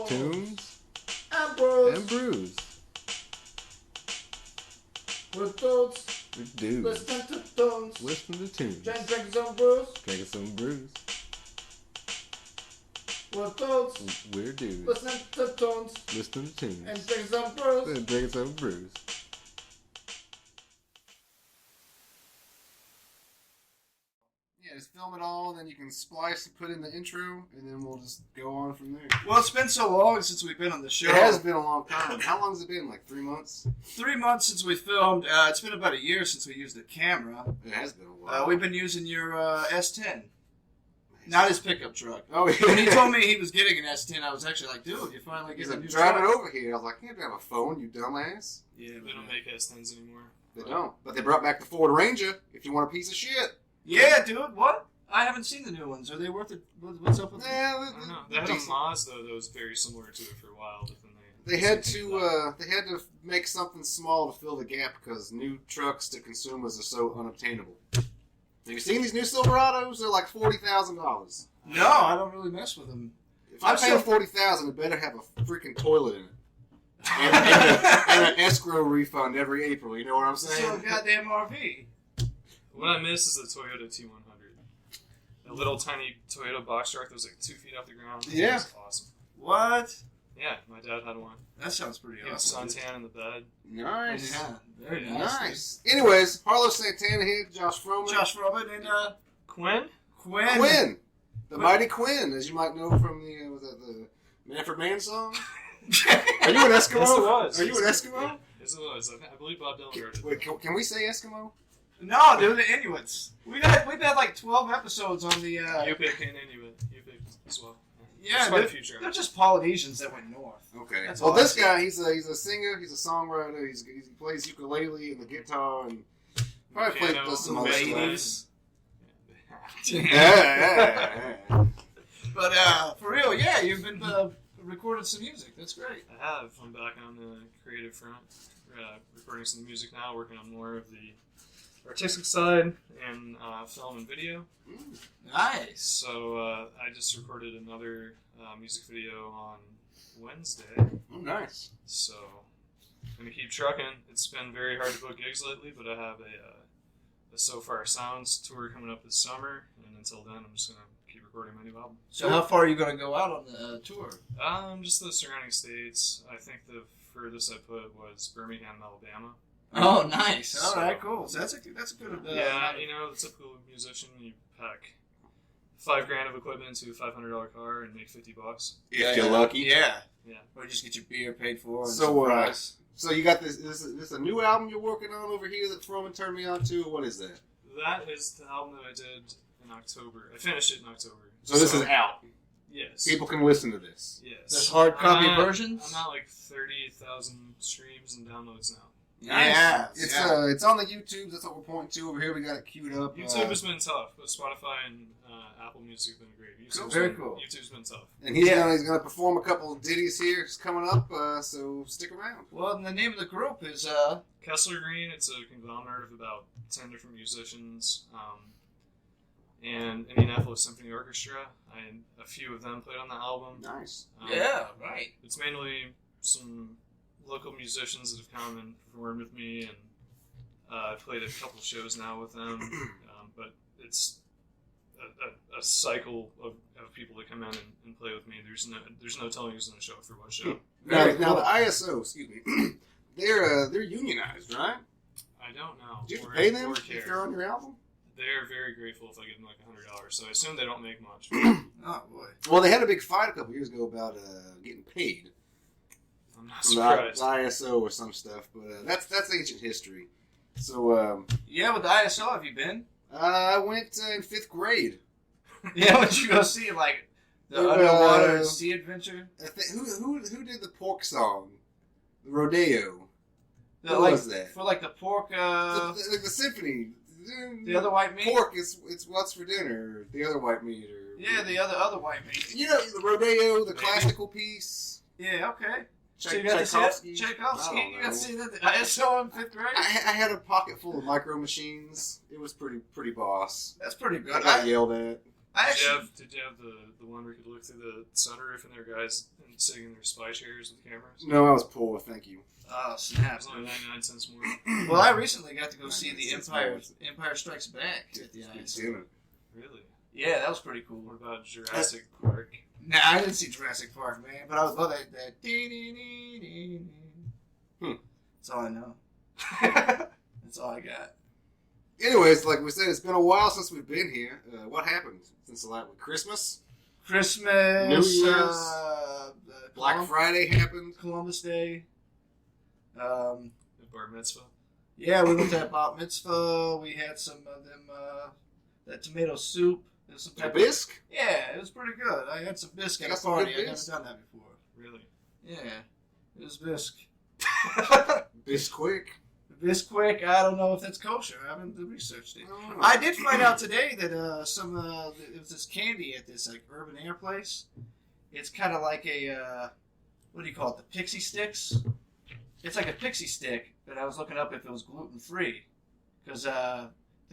Tunes and brews. and brews. We're dudes. We're dudes. Listening to tunes. Listen to tunes. Drinking some brews. Drinking some brews. We're dudes. We're dudes. Listening to tunes. Listening to tunes. And drinking some brews. And drinking some brews. Yeah, just film it all, and then you can splice and put in the intro, and then we'll just go on from there. Well, it's been so long since we've been on the show. It has been a long time. How long has it been? Like 3 months? 3 months since we filmed. It's been about a year since we used the camera. It has been a while. We've been using your S10. Not his pickup truck. Oh, yeah. When he told me he was getting an S10, I was actually like, dude, you finally He's getting a like, new driving truck. over here. I was like, you can't have a phone, you dumbass. Yeah, they don't make S10s anymore. They don't. But they brought back the Ford Ranger, if you want a piece of shit. Yeah, dude, what? I haven't seen the new ones. Are they worth it? What's up with them? Yeah, I don't know. They had a Mazda that was very similar to it for a while, but then they had to make something small to fill the gap because new trucks to consumers are so unobtainable. Have you seen these new Silverados? They're like $40,000. No, I don't really mess with them. If I'm paying $40,000, it better have a freaking toilet in it. And an escrow refund every April. You know what I'm saying? So goddamn RV. what I miss is the Toyota T100. A little tiny Toyota box truck that was like 2 feet off the ground. Yeah. It was awesome. What? Yeah, my dad had one. That sounds pretty He had awesome. suntan in the bed. Nice. Yeah, very nice. Nice. Anyways, Harlow Santana here, Josh Froman. Josh Robin and Quinn? Quinn. The mighty Quinn, as you might know from the, was that the Manfred Mann song? Are you an Eskimo? Yes, it was. Are you an Eskimo? Yes, it was. I believe Bob Dylan wrote it. Wait, can we say Eskimo? No, dude, the Inuits. We've had like 12 episodes on the. Yupik and Inuit. Yupik as well. Yeah, It's quite a future. they're just Polynesians that went north. Okay. That's Well, all this I guy, he's a singer, he's a songwriter, he plays ukulele and the guitar, and probably Piano, does some other stuff. ladies. Yeah. But for real, yeah, you've been recording some music. That's great. I have. I'm back on the creative front. Recording some music now, working on more of the artistic side and film and video. Nice. So I just recorded another music video on Wednesday. Oh, nice. So I'm going to keep trucking. It's been very hard to book gigs lately, but I have a So Far Sounds tour coming up this summer. And until then, I'm just going to keep recording my new album. So how far are you going to go out on the tour? Just the surrounding states. I think the furthest I put was Birmingham, Alabama. Oh, nice. All So- right, cool. So that's a good. Yeah, you know, the typical musician, you pack $5,000 of equipment into a $500 car and make $50. If you're lucky. Yeah. Yeah. Or just get your beer paid for. And So, some fries. So you got this is a new album you're working on over here that Froman turned me on to? What is that? That is the album that I did in October. I finished it in October. So this is out. Yes. People can listen to this. Yes. There's hard copy I'm at- versions? I'm at like 30,000 streams and downloads now. Yeah. It's on the YouTube. That's what we're pointing to over here. We got it queued up. YouTube has been tough, but Spotify and Apple Music have been great. Very cool. YouTube's been tough. And he's gonna perform a couple of ditties here. It's coming up. So stick around. Well, and the name of the group is Kessler Green, it's a conglomerate of about 10 different musicians. And Indianapolis Symphony Orchestra. A few of them played on the album. Nice. right. It's mainly some local musicians that have come and performed with me, and I've played a couple shows now with them. But it's a cycle of people that come in and play with me. There's no telling who's going to show up for what show. Now the ISO, excuse me, they're unionized, right? I don't know. Do you have to Or- pay them or if care. they're on your album? They're very grateful if I give them like $100. So I assume they don't make much. Oh boy. Well, they had a big fight a couple years ago about getting paid I'm not from the surprised. ISO or some stuff, but that's ancient history. So Yeah, with the ISO, have you been? I went in 5th grade. Yeah, would you go see like the Uh, underwater sea adventure? Who did the pork song? The rodeo. The, What like, was that? For like the pork, The symphony. the other white meat. Pork is what's for dinner. Or the other white meat, or Yeah, the other white meat. you know the rodeo, the Maybe. classical piece. Yeah, okay. So you Tchaikovsky. got to see I it? Tchaikovsky. don't You got to know. see that the ISO in 5th grade. I had a pocket full of micro machines. It was pretty boss. That's pretty good. I got yelled at. Did you have the one where you could look through the sunroof and there were guys sitting in their spy chairs with cameras? No, I was poor. Thank you. Oh, It snap. was only 99 cents more. Well, I recently got to go see the 99 cents Empire Strikes Back at the ISO. Really? Yeah, that was pretty cool. What about Jurassic Park? Nah, I didn't see Jurassic Park, man, but I was loving that. That's all I know. That's all I got. Anyways, like we said, it's been a while since we've been here. What happened since the last week? Christmas? Christmas, New Year's, Black Friday happened. Columbus Day. The bar mitzvah? Yeah, we went to that bat mitzvah. We had some of them, that tomato soup. There was some A bisque? Yeah, it was pretty good. I had some bisque at Got a some party. good I never bisque? done that before. Really? Yeah, it was bisque. Bisquick? Bisquick, I don't know if that's kosher. I haven't researched it. I did find out today that there was this candy at this like Urban Air place. It's kind of like a what do you call it? The pixie sticks. It's like a pixie stick, but I was looking up if it was gluten free because the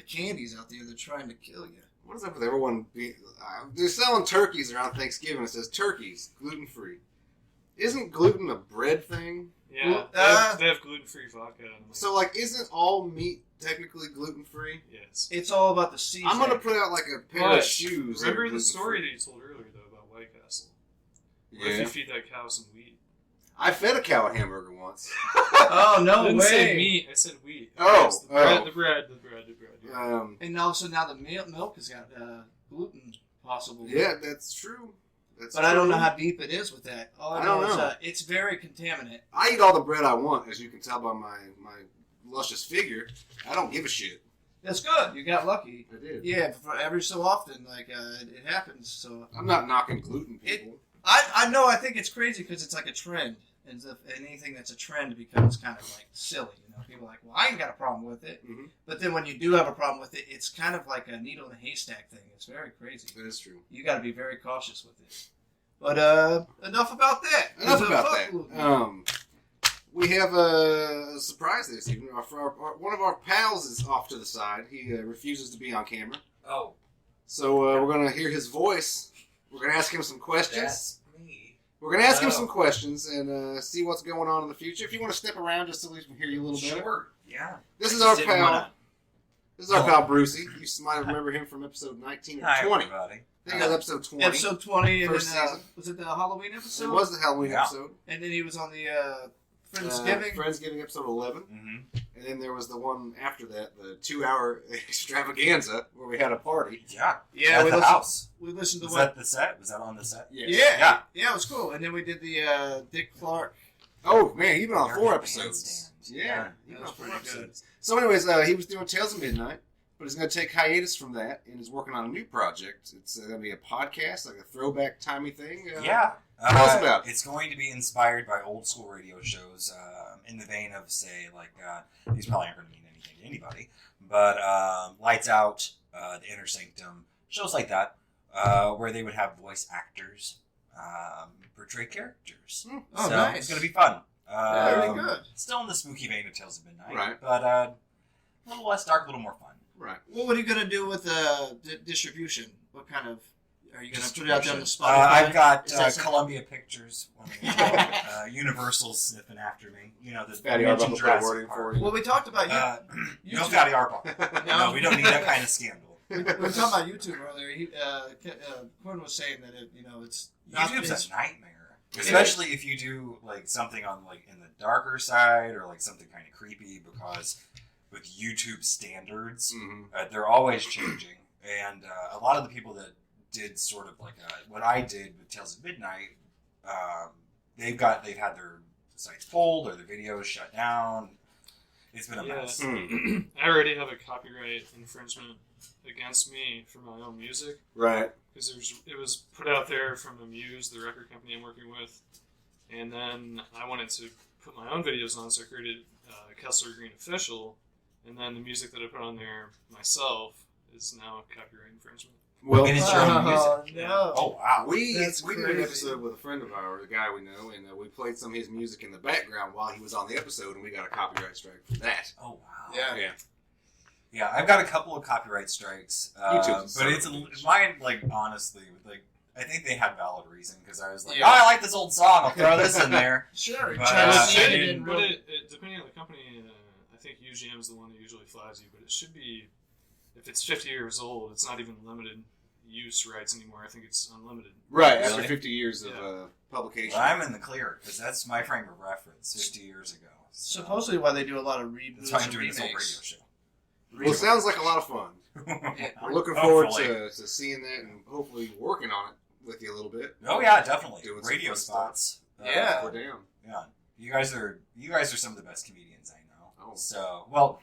candies out there they're trying to kill you. What is up with everyone being... they're selling turkeys around Thanksgiving. It says turkeys, gluten free. Isn't gluten a bread thing? Yeah, they have gluten-free vodka. So, like, isn't all meat technically gluten-free? Yes. It's all about the seasoning. I'm going to put out, like, a pair of shoes. that are Remember the story gluten-free. that you told earlier, though, about White Castle? What Yeah. if you feed that cow some wheat? I fed a cow a hamburger once. Oh, no I didn't way. say meat, I said wheat. Oh, Yes, the bread. Yeah. And also now the milk has got gluten possible. Yeah, that's true. But I don't know how deep it is with that. All I know is it's very contaminant. I eat all the bread I want, as you can tell by my luscious figure. I don't give a shit. That's good. You got lucky. I did. Yeah, for every so often, like it happens. So I'm not knocking gluten, people. I know. I think it's crazy because it's like a trend, and anything that's a trend becomes kind of like silly. You know, people are like, well, I ain't got a problem with it. Mm-hmm. But then when you do have a problem with it, it's kind of like a needle in a haystack thing. It's very crazy. That is true. You got to be very cautious with it. But enough about that. Enough about that. We have a surprise this evening. One of our pals is off to the side. He refuses to be on camera. Oh. So we're going to hear his voice. We're going to ask him some questions. That's me. We're going to ask him some questions and see what's going on in the future. If you want to step around just so we can hear you a little better. Sure. Yeah. This is our Didn't pal. wanna- This is our pal Brucey. You might remember him from episode 19 or Hi, 20. everybody. I think it was episode 20. Episode 20, and First then, season. was it the Halloween episode? It was the Halloween Yeah. episode. And then he was on the Friendsgiving. Friendsgiving episode 11. Mm-hmm. And then there was the one after that, the 2-hour extravaganza where we had a party. Yeah. Yeah, At we the listened, house. we listened to Was what? that the set? Was that on the set? Yes. Yeah, yeah, it was cool. And then we did the Dick Clark. Oh, man, he's been on 4 American episodes. Bandstand. Yeah. He's That been was on 4 pretty good. episodes. So anyways, he was doing Tales of Midnight, but he's going to take hiatus from that and is working on a new project. It's going to be a podcast, like a throwback timey thing. Yeah. Tell us about it. It's going to be inspired by old school radio shows in the vein of, say, like, these probably aren't going to mean anything to anybody, but Lights Out, The Inner Sanctum, shows like that, where they would have voice actors portray characters. Oh, so nice. it's going to be fun. Very good. Still in the spooky vein of Tales of Midnight, Right. but a little less dark, a little more fun. Right. What are you going to do with distribution? What kind of... Are you going to put it out there on the Spotify? I've got Is that something- Columbia Pictures, Universal sniffing after me. You know, the Fatty mentioned Arbuckle Jurassic wording for Park. you. Well, we talked about you. No Fatty Arbuckle. No, we don't need that kind of scandal. We were talking about YouTube earlier. Quinn was saying that it's YouTube's a nightmare, especially if you do like something on like in the darker side or like something kind of creepy. Because with YouTube standards, they're always changing, and a lot of the people that did sort of like what I did with Tales of Midnight, they've had their sites pulled or their videos shut down. It's been a mess. I already have a copyright infringement against me for my own music. Right. Because it was put out there from Amuse, the record company I'm working with, and then I wanted to put my own videos on, so I created Kessler Green Official, and then the music that I put on there myself is now copyright infringement. Well, And it's your own music. No. Oh wow! we did That's an crazy. episode with a friend of ours, a guy we know, and we played some of his music in the background while he was on the episode, and we got a copyright strike for that. Oh wow! Yeah. Yeah. Yeah, I've got a couple of copyright strikes, but it's mine. Like honestly, like I think they had valid reason because I was like, oh, I like this old song. I'll throw this in there. Sure. Depending on the company, I think UGM is the one that usually flags you, but it should be if it's 50 years old, it's not even limited use rights anymore. I think it's unlimited. Right, Really? after 50 years of publication. Well, I'm in the clear because that's my frame of reference 50 years ago. So. Supposedly why they do a lot of reboots That's why I'm and doing this whole radio remakes. show. Well, it sounds like a lot of fun. I'm looking forward to seeing that and hopefully working on it with you a little bit. Oh yeah, definitely. Doing Radio spots. Yeah. We're down. Yeah. You guys are some of the best comedians I know. Oh. So, well,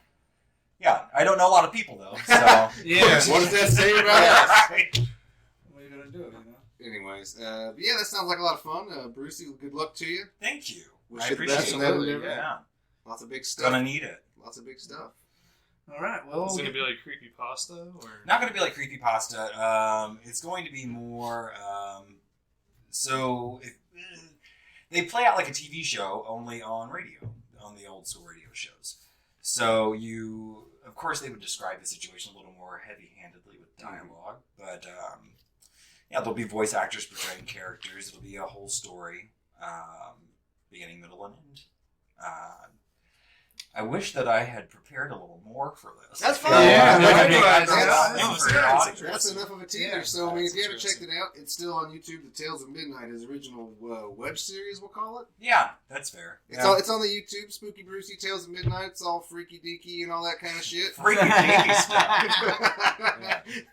yeah, I don't know a lot of people though. So Yeah. What does that say about us? What are you gonna do? You know. Anyways, but yeah, that sounds like a lot of fun. Brucey, good luck to you. Thank you. Wish I you the best appreciate in that it. endeavor. Yeah. Lots of big stuff. Gonna need it. Lots of big stuff. All right. Well, It's going to be like creepypasta, or Not going to be like creepypasta. It's going to be more. They play out like a TV show, only on radio, on the old school radio shows. So of course, they would describe the situation a little more heavy-handedly with dialogue, but yeah, there'll be voice actors portraying characters. It'll be a whole story, beginning, middle, and end. I wish that I had prepared a little more for this. That's fine. That's enough of a teaser. Yeah, so, I mean, if you haven't checked it out, it's still on YouTube. The Tales of Midnight, his original web series, we'll call it. Yeah, that's fair. It's on the YouTube, Spooky Brucey, Tales of Midnight. It's all freaky deaky and all that kind of shit. Freaky deaky stuff.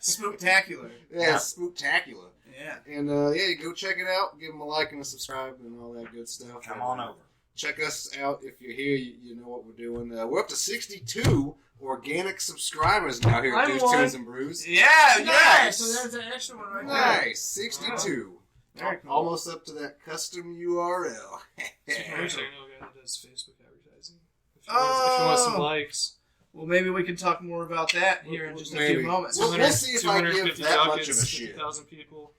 Spooktacular. Yeah, spooktacular. Yeah. And yeah, you go check it out. Give them a like and a subscribe and all that good stuff. Come on over. Check us out if you're here. You know what we're doing. We're up to 62 organic subscribers now here at Dudes, Tunes, and Brews. Yeah, Nice. So there's an extra one right Nice, 62. Very cool. Almost up to that custom URL. I know a guy that does Facebook advertising. If you Oh. want some likes. Well, maybe we can talk more about that here in just a Maybe. few moments. We'll see if I give that much of a shit. 50,000 people.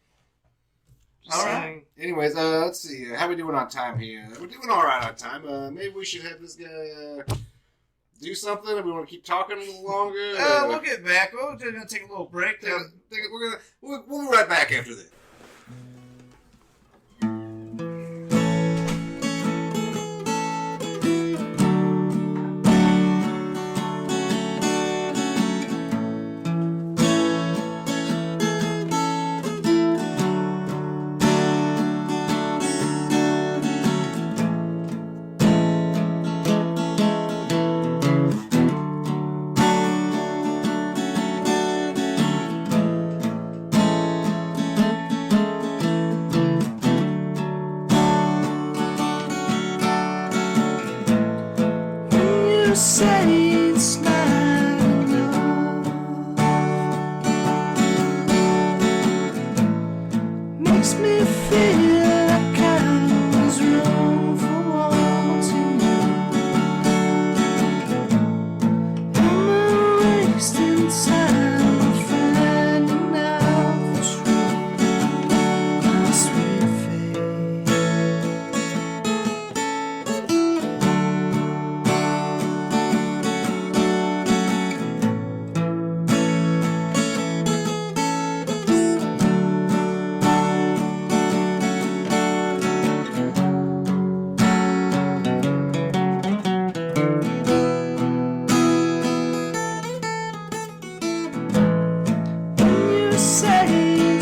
Just All right. saying. Anyways, let's see. How we doing on time here? We're doing all right on time. Maybe we should have this guy do something. Or we want to keep talking a little longer. We'll get back. We're going to take a little break. We'll be right back after this. Say it's not enough. Makes me feel like I was wrong for wanting you. Am I wasting time finding out the truth? My sweet face. Fading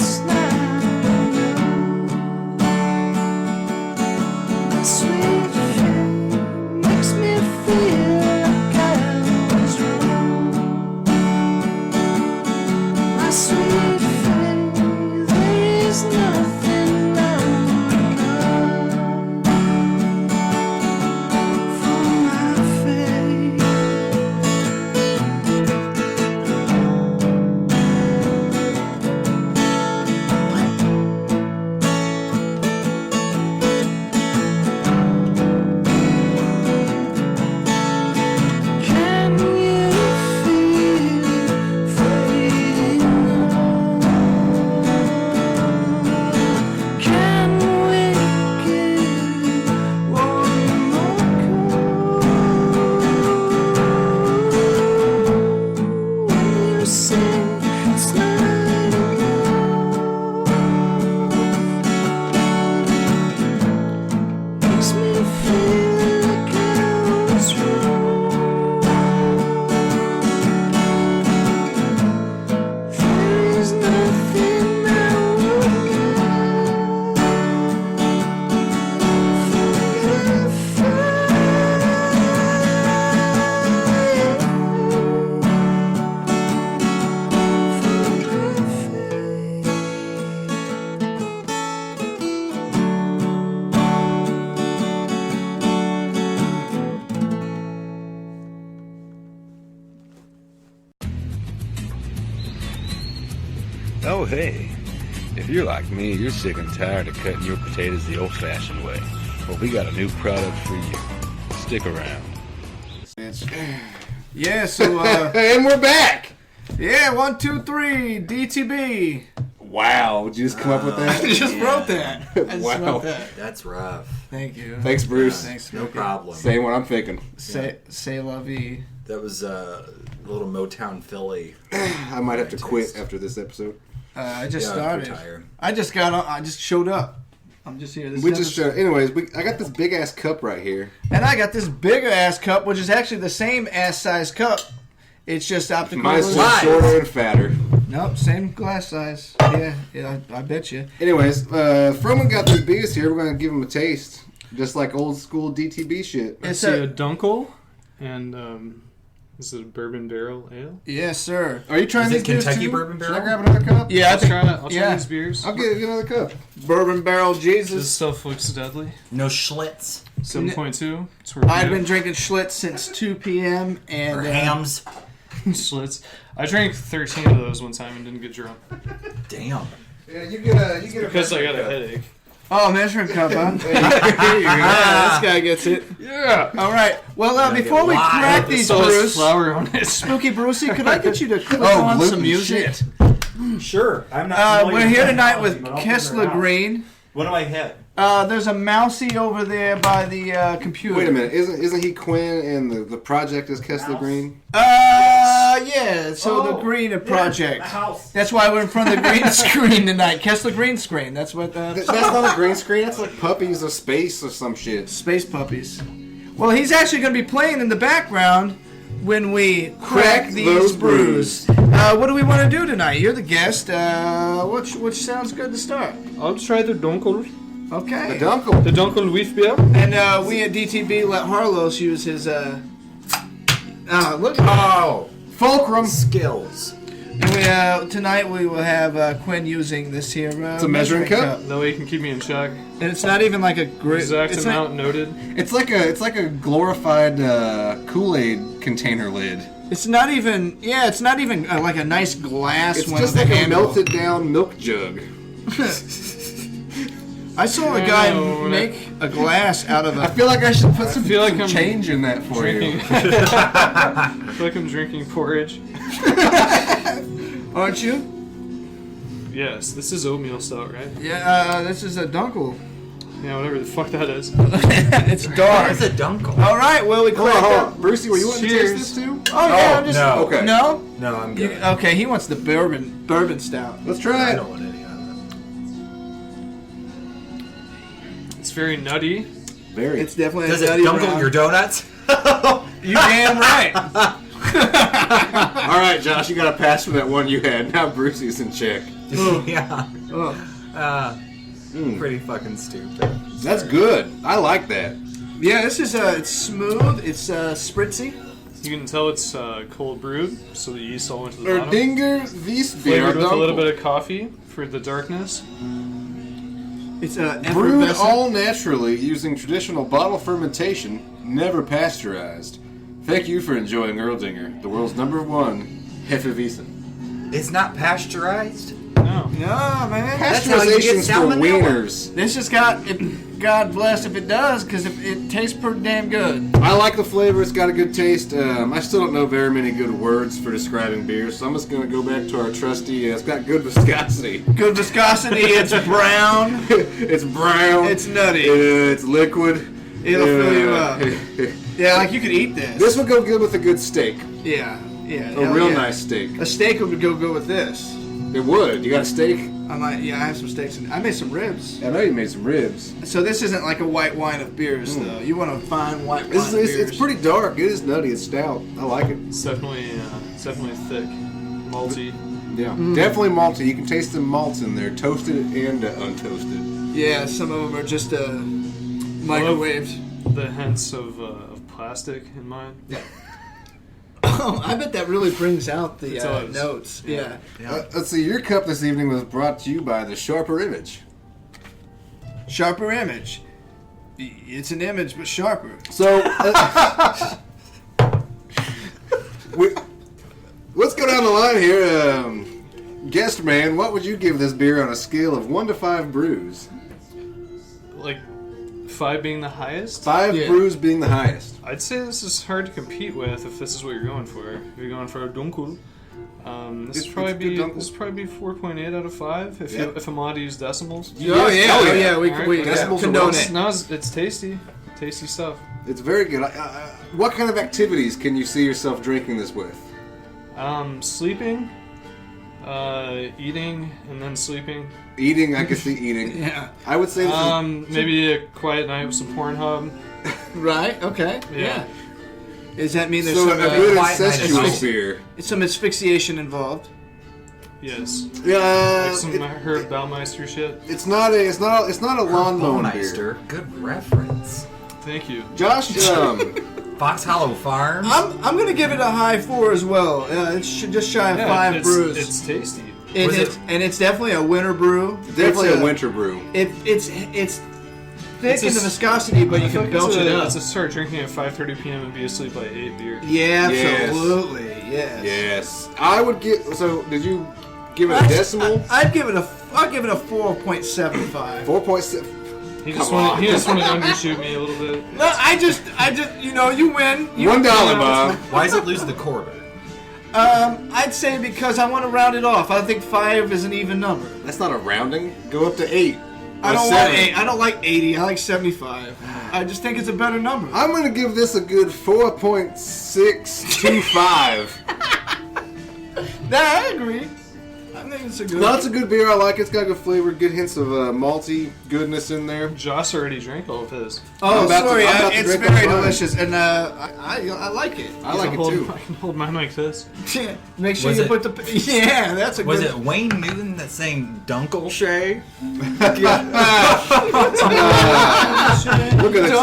Hey, if you're like me, you're sick and tired of cutting your potatoes the old-fashioned way. Well, we got a new product for you. Stick around. Yeah, so, And we're back! yeah, 1, 2, 3, DTB. Wow, did you just come up with that? I just wrote that. I just Wow. wrote that. That's rough. Thank you. Thanks, Bruce. Thanks, No Smokey. problem. Saying what I'm thinking. Say la vie. That was a little Motown Philly. I might have to quit after this episode. I just Yeah, started. retire. I just got on. I just showed up. I'm just here. This We is just episode- anyways, I got this big ass cup right here. And I got this bigger ass cup, which is actually the same ass size cup. It's just optical. Mine's illusion. just shorter and fatter. Nope, same glass size. Yeah, I bet you. Anyways, Froman got these beers here. We're gonna give them a taste, just like old school DTB shit. I It's see a- a Dunkel, and is it a bourbon barrel ale? Yes, sir. Are you trying Is these it beers Kentucky too? Bourbon Should I Barrel? grab another cup? Yeah, I I'll think. try yeah. these beers. I'll get another cup. Bourbon Barrel This Jesus. stuff looks deadly. No Schlitz 7.2. It's worth I've it. been drinking Schlitz since 2 p.m. and or hams. Schlitz. I drank 13 of those one time and didn't get drunk Damn. Yeah, you get a because I got a headache. Oh, measuring cup, huh? This guy gets it. Yeah. All right. Well, Gotta before get we wild. crack these So there's brews, flour on it. Spooky Brucey, could I get you to click Oh, on gluten some music? shit. Sure. I'm not. We're here tonight with Kessler Green. What do I hit? There's a mousey over there by the computer. Wait a minute, isn't he Quinn and the project is Kessler Green? Yeah. So the Green Project. The house. That's why we're in front of the green screen tonight. Kessler Green screen. That's what That's not a green screen. That's like puppies of space or some shit. Space puppies. Well, he's actually going to be playing in the background when we crack these those brews. What do we want to do tonight? You're the guest. Which sounds good to start? I'll try the Dunkel. Okay. The Dunkel. The Dunkel Leaf Beer. And we at DTB let Harlos use his. Look. Oh, Fulcrum. skills. And we tonight we will have Quinn using this here. It's a measuring cup. That way you can keep me in check. And it's not even like a great Exact amount noted. It's like a glorified Kool-Aid container lid. It's not even. Yeah, it's not even like a nice glass It's one. just with like a handle. melted down milk jug. I saw a guy No, make a glass out of I a. feel like I should put some, feel like some I'm change in that for Drinking. you. I feel like I'm drinking porridge. Aren't you? Yes, this is oatmeal stout, right? Yeah. This is a Dunkel. Yeah, whatever the fuck that is. It's dark. There's a Dunkel. All right. Well, we Hold on, cracked hold up. on. Brucey, were you wanting to taste Cheers. this too? Oh yeah. Oh, I'm just. no. Okay. No. No, I'm You, good. okay. He wants the bourbon stout. Let's try I it. don't want any of It's very nutty. Very. It's definitely. this. a Does it nutty Dunkel brown. your donuts? You damn right. All right, Josh, you got to pass for that one you had. Now Brucey's in check. Yeah. Oh. Pretty fucking stupid. That's good. I like that. Yeah. This is it's smooth. It's spritzy. You can tell it's cold brewed, so the yeast all went to the bottom. Erdinger Wiesbier Flavored with a little Dunkel. bit of coffee for the darkness. It's Brewed effervescent. all naturally using traditional bottle fermentation, never pasteurized. Thank you for enjoying Erdinger, the world's #1 Hefeweizen. It's not pasteurized. No. No, man. That's how you get Pasteurization's for salmonella. wieners. This just got. God bless if it does, because it tastes pretty damn good. I like the flavor. It's got a good taste. I still don't know very many good words for describing beer, so I'm just going to go back to our trusty. It's got good viscosity. Good viscosity. It's brown. It's brown. It's nutty. It's liquid. It'll fill you up. Yeah, like you could eat this. This would go good with a good steak. Yeah, yeah. A real nice steak. A steak would go good with this. It would. You got a steak? I have some steaks. I made some ribs. I know you made some ribs. So this isn't like a white wine of beers, though. You want to find white wine It's, of it's, beers. it's pretty dark. It is nutty. It's stout. I like it. It's definitely thick, malty. Yeah. Definitely malty. You can taste the malts in there, toasted and untoasted. Yeah, some of them are just microwaved. The hints of plastic in mine. Yeah. Oh, I bet that really brings out the It does. notes. Yeah. Let's see. Your cup this evening was brought to you by the Sharper Image. Sharper image. It's an image, but sharper. So, let's go down the line here. Guest man, what would you give this beer on a scale of 1 to 5 brews? Like 5 being the highest? 5 brews being the highest. I'd say this is hard to compete with if this is what you're going for. If you're going for a dunkel, this would probably be 4.8 out of 5 if I'm allowed to use decimals. Yeah. We decimals condone are it. No, it's tasty stuff. It's very good. What kind of activities can you see yourself drinking this with? Sleeping, eating, and then sleeping. Eating, I can see eating. Yeah. I would say this maybe a quiet night with some Pornhub. Right. Okay. Yeah. Does that mean there's so some a good quiet night incestuous beer? some asphyxiation involved? Yes. Yeah. Like some Herb Baumeister shit. It's not a lawn mowing beer. Baumeister. Good reference. Thank you. Josh, Fox Hollow Farms. I'm gonna give it a high 4 as well. It's just shy of 5 brews. It's tasty. And it's definitely a winter brew. definitely a winter brew. It's thick in the viscosity, but you can belch it up. It's a start drinking at 5:30 p.m. and be asleep by 8 beer. Yeah, Yes. absolutely. Yes. Yes. I would give. So, did you give it a decimal? I'd give it a 4.75. 4.7. He just Come on. wanted to undershoot me a little bit. No, I just, you win. $1, Bob. Why does it lose the quarter? I'd say because I want to round it off. I think 5 is an even number. That's not a rounding. Go up to 8. I don't 7. want 8. I don't like 80. I like 75. I just think it's a better number. I'm gonna give this a good 4.625. I agree. I think it's a good. No, it's a good beer. I like it. It's got good flavor, good hints of malty goodness in there. Josh already drank all of his. Oh, sorry. I'm about to It's drink very mine. delicious, and I like it. I like it too. I can hold mine like this. Make sure Was you it- put the. Yeah, that's a Was good. it Wayne Newton that sang Dunkel Shay? Look at the time. Darling, Look at the darling.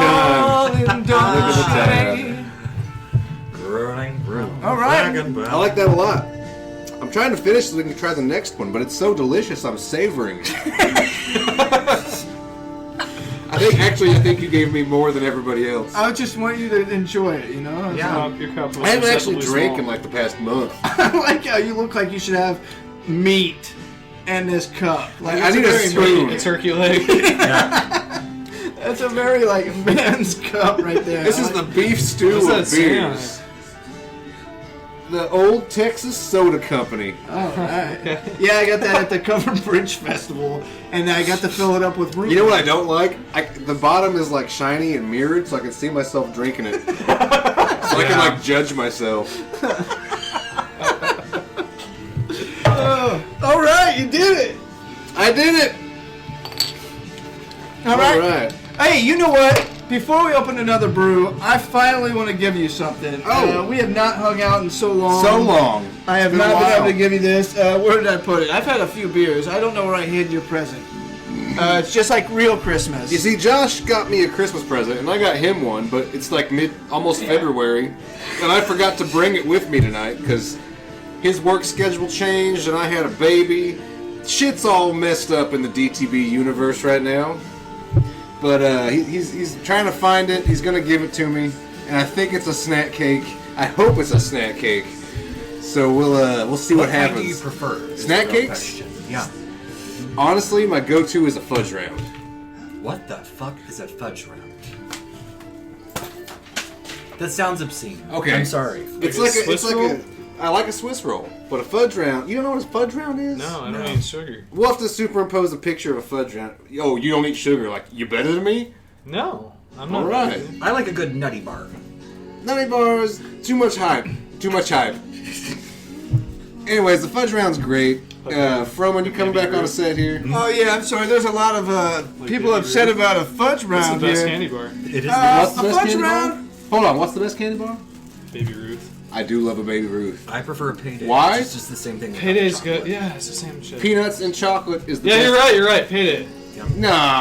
Running, All right. I like that a lot. I'm trying to finish so we can try the next one, but it's so delicious I'm savoring it. I think you gave me more than everybody else. I just want you to enjoy it, Yeah. Your cup I haven't actually was drank in small. like the past month. I like how you look like you should have meat and this cup. Like I it's need a very spoon. A turkey leg. That's a very like man's cup right there. This is the beef stew What's that of say on beers. The Old Texas Soda Company. Oh, all right. Yeah, I got that at the Covered Bridge Festival, and I got to fill it up with root. You know what I don't like? The bottom is like shiny and mirrored, so I can see myself drinking it. So I can like judge myself. All right, you did it. I did it. All right. All right. Hey, you know what? Before we open another brew, I finally want to give you something. Oh. We have not hung out in so long. So long. I have Been not a been able while. to give you this. Where did I put it? I've had a few beers. I don't know where I hid your present. It's just like real Christmas. You see, Josh got me a Christmas present, and I got him one, but it's like almost February, and I forgot to bring it with me tonight because his work schedule changed, and I had a baby. Shit's all messed up in the DTB universe right now. But he's trying to find it. He's gonna give it to me, and I think it's a snack cake. I hope it's a snack cake. So we'll see what kind happens. do you prefer? is Snack the real cakes? question. Yeah. Honestly, my go-to is a fudge round. What the fuck is a fudge round? That sounds obscene. Okay. I'm sorry. It's a like Swiss roll? I like a Swiss roll, but a fudge round. You don't know what a fudge round is? No, I don't eat sugar. We'll have to superimpose a picture of a fudge round. Oh, you don't eat sugar? Like you better than me? No, I'm not. All right. I like a good nutty bar. Nutty bars, too much hype. Too much hype. Anyways, the fudge round's great. Froman, you coming back on a set here? Oh yeah, I'm sorry. There's a lot of people upset about a fudge It's the round best here. candy bar. It is What's the A best fudge candy bar? round? Hold on, what's the best candy bar? Baby Ruth. I do love a Baby Ruth. I prefer a Payday. Why? It's just the same thing. without Payday's chocolate. good. Yeah, it's the same shit. Peanuts and chocolate is the Yeah, best. you're right. Payday. No.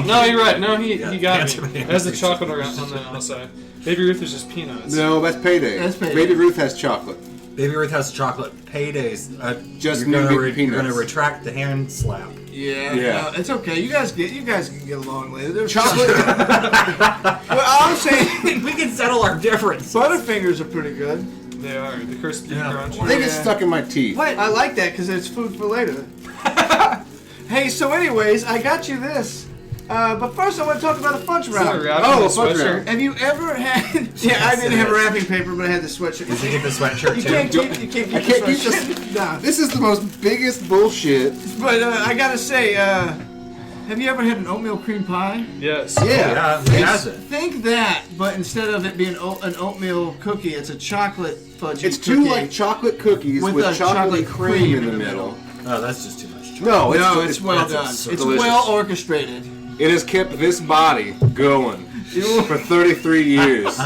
No, you're right. No, he Yeah, got answer me. me. It has the chocolate around on the outside. Baby Ruth is just peanuts. No, that's Payday. That's Payday. Baby Ruth has chocolate. Baby Ruth has chocolate. Paydays. Just you're gonna, new you're gonna peanuts. retract the hand slap. Yeah, Yeah. no, it's okay. You guys can get along later. There's Chocolate. Well, I'm saying We can settle our difference. Butterfingers are pretty good. They are the crispy crunch. They get stuck in my teeth. What? I like that because it's food for later. Hey, so anyways, I got you this. But first I want to talk about a fudge round. Oh, a fudge round. Have you ever had... Yeah, I didn't have wrapping paper, but I had the sweatshirt. Did you get the sweatshirt You too? can't keep I can't the keep sweatshirt. this. Nah. This is the most biggest bullshit. But I gotta say, have you ever had an oatmeal cream pie? Yes. Yeah, he has it. Think that, but instead of it being an oatmeal cookie, it's a chocolate fudge It's cookie. two like chocolate cookies with a chocolate cream in the middle. Oh, that's just too much. No, It's well done. It's It's delicious. well orchestrated. It has kept this body going for 33 years.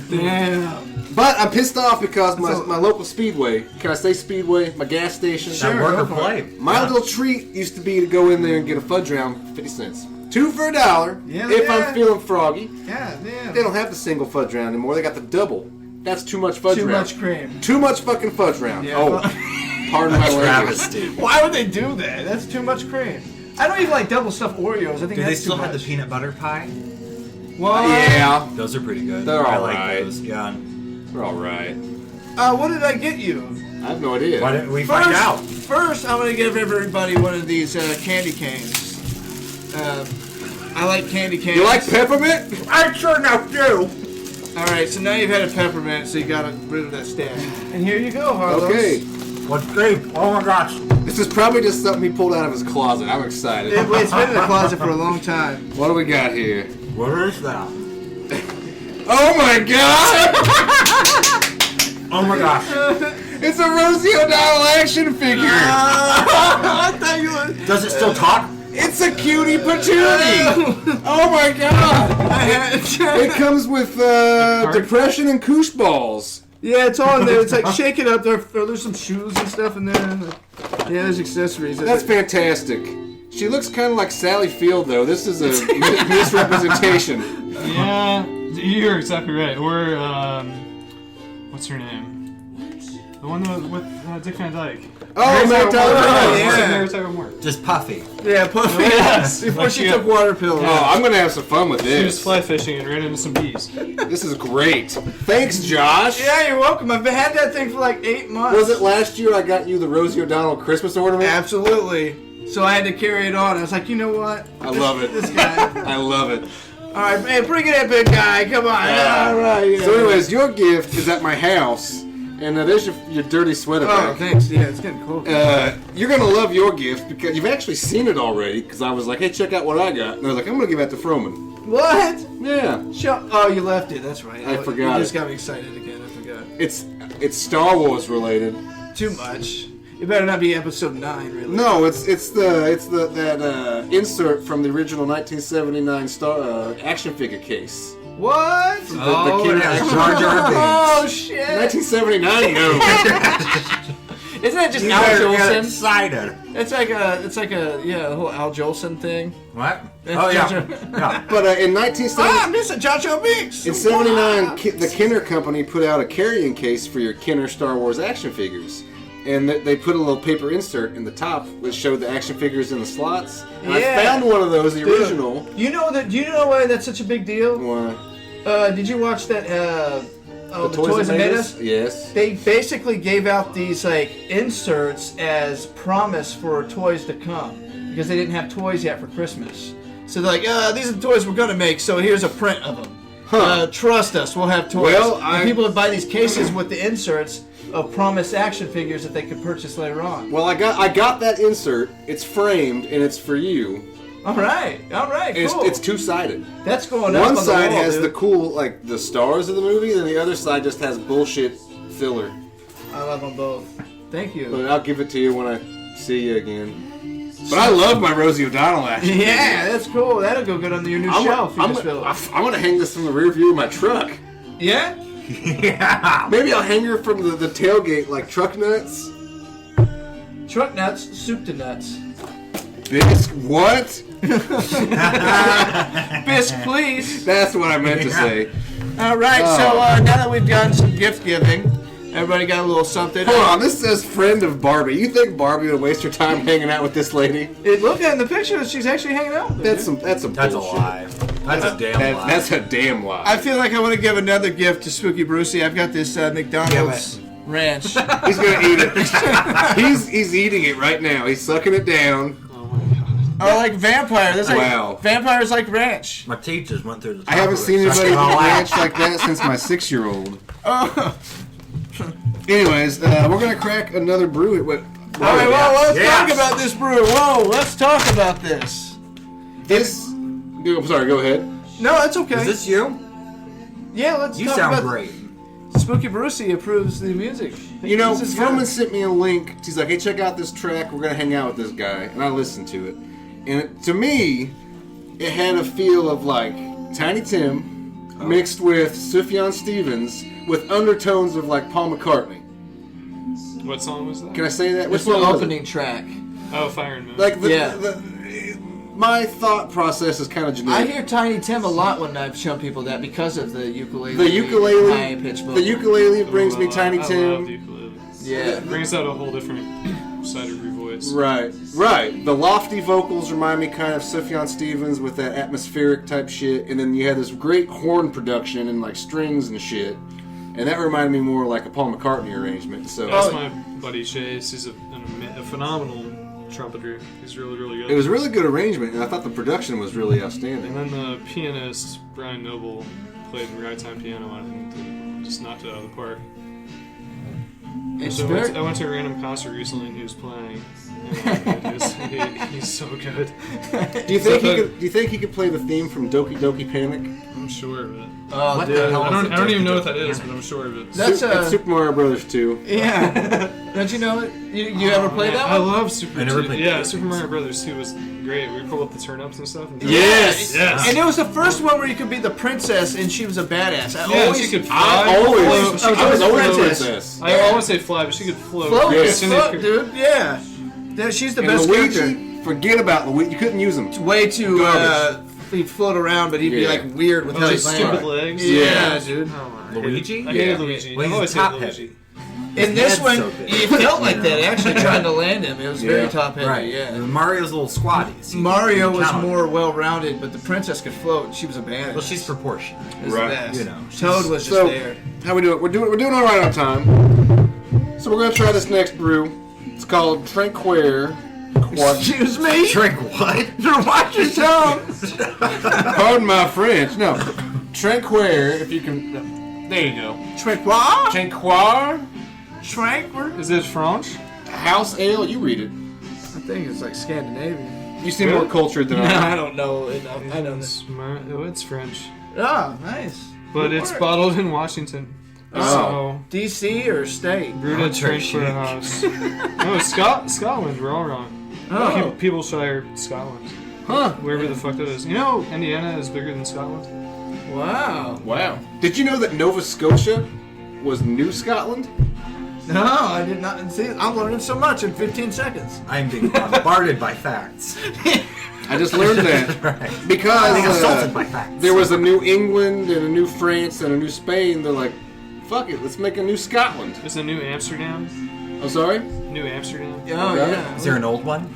Damn. But I'm pissed off because my local Speedway, can I say Speedway? My gas station? That work or go for play. My little treat used to be to go in there and get a fudge round for 50 cents. 2 for $1 Yeah, if yeah. I'm feeling froggy. Yeah, damn. They don't have the single fudge round anymore. They got the double. That's too much fudge Too round. much cream. Too much fucking fudge round. Yeah. Oh, pardon my language. Travesty. Why would they do that? That's too much cream. I don't even like double stuffed Oreos. I think Do they that's still too have the much. peanut butter pie? What? Yeah, Those are pretty good. They're I all like right. those. Yeah. they're all right. What did I get you? I have no idea. Why didn't we find out? First, I'm gonna give everybody one of these candy canes. I like candy canes. You like peppermint? I sure enough do. All right, so now you've had a peppermint, so you got rid of that stash. And here you go, Harlow. Okay. What's grape? Oh my gosh. This is probably just something he pulled out of his closet. I'm excited. It's been in the closet for a long time. What do we got here? What is that? Oh my god! Oh my gosh. It's a Rosie O'Donnell action figure! I thought you were... Does it still talk? It's a cutie patootie! Oh my god! It comes with depression and koosh balls. Yeah, it's all in there. It's like shake it up. There's some shoes and stuff in there. Yeah, there's accessories. That's fantastic. She looks kind of like Sally Field, though. This is a misrepresentation. Yeah, you're exactly right. Or what's her name? The one with Dick Van Dyke. Oh, Mary Tyler Moore. yeah. Mary Tyler Moore. Just puffy. Yeah, Puffy. Yes. Before Like she she took water pills. Oh, I'm gonna have some fun with She was this. fly fishing and ran into some bees. This is great. Thanks, Josh. Yeah, you're welcome. I've had that thing for like 8 months. Was it last year I got you the Rosie O'Donnell Christmas ornament? Absolutely. So I had to carry it on. I was like, you know what? I love it. This guy. I love it. All right, man, bring it in, big guy. Come on. All right. Yeah. So, anyways, your gift is at my house, and there's your dirty sweater Oh, back. thanks. Yeah, it's getting cool. You're gonna love your gift because you've actually seen it already. Because I was like, "Hey, check out what I got," and I was like, "I'm gonna give that to Froman." What? Yeah, Oh, you left it. That's right. I forgot You just it. got me excited again. I forgot. it's Star Wars related. Too much. It better not be episode 9, really. No, it's that insert from the original 1979 action figure case. What? Oh, kid- it has Jar Jar Binks. Oh, shit. 1979, no. Isn't that just You Al better get Jolson? excited. It's like a, the whole Al Jolson thing. What? It's Oh, yeah. Jar Jar- Yeah. But in 1979. Ah, Mr. Jar Jar Binks. In '79, the Kenner Company put out a carrying case for your Kenner Star Wars action figures. And they put a little paper insert in the top which showed the action figures in the slots. And Yeah. I found one of those, the Dude. original. Do you know why that's such a big deal? Why? Did you watch that, the Toys That Made Us? Yes. They basically gave out these, like, inserts as promise for toys to come. Because they didn't have toys yet for Christmas. So they're like, these are the toys we're going to make, so here's a print of them. Huh. Trust us, we'll have toys. Well, and people would buy these cases with the inserts of promised action figures that they could purchase later on. Well, I got that insert. It's framed and it's for you. All right, cool. It's two-sided. That's going up One on the side wall, has dude. the cool, like, the stars of the movie, and the other side just has bullshit filler. I love them both. Thank you. But I'll give it to you when I see you again. But I love my Rosie O'Donnell action. Yeah, that's cool. That'll go good on your new shelf. You just fill it. I'm gonna hang this from the rear view of my truck. Yeah? Yeah. Maybe I'll hang her from the tailgate like truck nuts. Truck nuts, soup to nuts. Bisque, what? Bisque, please. That's what I meant to say. All right, so now that we've done some gift giving, Everybody got a little something. Hold on, this says friend of Barbie. You think Barbie would waste her time hanging out with this lady? Look at in the picture, she's actually hanging out with her. That's a That's a bullshit. lie. That's a damn lie. That's a damn lie. I feel like I want to give another gift to Spooky Brucey. I've got this McDonald's ranch. He's gonna eat it. He's eating it right now. He's sucking it down. Oh my god. Oh, like vampire. That's like Wow. Vampires like ranch. My teeth just went through the top I haven't of it. seen So anybody I eat can't ranch like that since my 6-year-old. Oh. Anyways, we're gonna crack another brew. All right, well, let's Yes. talk about this brew. Whoa, let's talk about this. I'm sorry. Go ahead. No, it's okay. Is this you? Yeah, let's You talk sound about great. Spooky Brucey approves the music. You know, This is Froman good. sent me a link. He's like, "Hey, check out this track. We're gonna hang out with this guy," and I listened to it. And to me, it had a feel of like Tiny Tim mixed with Sufjan Stevens with undertones of like Paul McCartney. What song was that? Can I say that? It's Which the one was it? opening track. Oh, Fire and Moon. Like Yeah. my thought process is kind of I generic. hear Tiny Tim a lot when I've shown people that because of the ukulele. The ukulele, high pitch vocal. the ukulele brings me Tiny I love Tim. ukulele. Yeah. It brings out a whole different side of your voice. Right. The lofty vocals remind me kind of Sufjan Stevens with that atmospheric type shit, and then you had this great horn production and like strings and shit, and that reminded me more like a Paul McCartney arrangement. So That's my buddy Chase. He's a phenomenal trumpeter. He's really, really good. it was a really good arrangement, and I thought the production was really And outstanding. then the pianist, Brian Noble, played ragtime piano on it and just knocked it out of the park. It's So very, I went to a random concert recently and he was playing. And he's so good. Do you think he could play the theme from Doki Doki Panic? I'm sure of it. oh, What dude. the hell? I don't even know what that is, but I'm sure of it. That's It's Super Mario Brothers 2. Yeah. Don't you know it? You ever played that I one? love Super. I never played Yeah, that. Super Mario Brothers 2 was great. We pulled up the turnips and stuff. And Yes! Yes. And it was the first one where you could be the princess and she was a badass. Yeah, she could fly. I always, float. I was always a princess. princess. I always say fly, but she could float. Float, Yeah. float, dude. Yeah. She's the And best Luigi, character. forget about Luigi. You couldn't use him. Way too. Garbage. He'd float around, but he'd be Yeah. like weird with Oh, how he those stupid landed. legs. Yeah, dude. Luigi? I hated Yeah. Luigi. Well, I've he's always top hated Luigi. In this head's one, so big. it felt like that actually trying to land him. It was very Yeah. top heavy. Right. Yeah. Mario's little squatties. Mario was Count. more well-rounded, but the princess could float, and she was a badass. Well, she's proportionate. It was Right. the best. You know, Toad was just So- there. How we doing? We're doing all right on time. So we're gonna try this next brew. It's called Tranquaire. Excuse me? Drink what? Watch your tongue. Pardon my French. No, Tranquaire. If you can, there you go. Tranquil? Tranquaire Tranquil? Is it French? House Ale. You read it. I think it's like Scandinavian. You seem more cultured than I am. I don't know enough. I don't know. Oh, it's French. Oh, nice. But Good it's work. bottled in Washington. Oh. DC or state? Brewed at very Tranquaire chic. House. No, Scotland. We're all wrong. Oh. Peopleshire, Scotland. Huh. Wherever the fuck that is. You know, Indiana is bigger than Scotland. Wow. Wow. Did you know that Nova Scotia was New Scotland? No, I did not see it. I'm learning so much in 15 seconds. I'm being bombarded by facts. I just learned that Right. because Being assaulted by facts. there was a New England and a New France and a New Spain. They're like, fuck it, let's make a New Scotland. There's a New Amsterdam. I'm sorry? New Amsterdam. Oh, Okay. yeah. Is there an old one?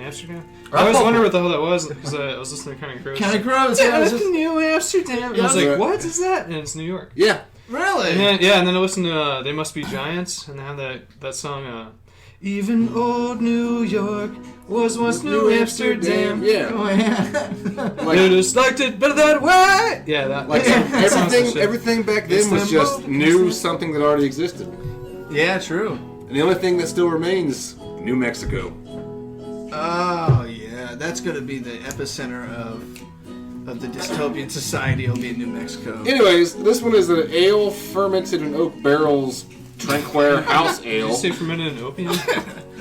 Amsterdam. I always wondered what the hell that was because I was listening to Counting Crows. County Crows, yeah. it's just- New Amsterdam. And I was Yeah. like, what is that? And it's New York. Yeah. Really? And then I listened to They Must Be Giants, and they have that song, Even Old New York was once New Amsterdam. Yeah. Oh, yeah. They just liked it better that way. Yeah, that. Like that song's some shit. everything back It's then was them just both. new something that already existed. Yeah, true. And the only thing that still remains, New Mexico. Oh, yeah. That's going to be the epicenter of the dystopian society. It'll be in New Mexico. Anyways, this one is an ale fermented in oak barrels, Tranquaire House Did you Ale. say fermented in opium?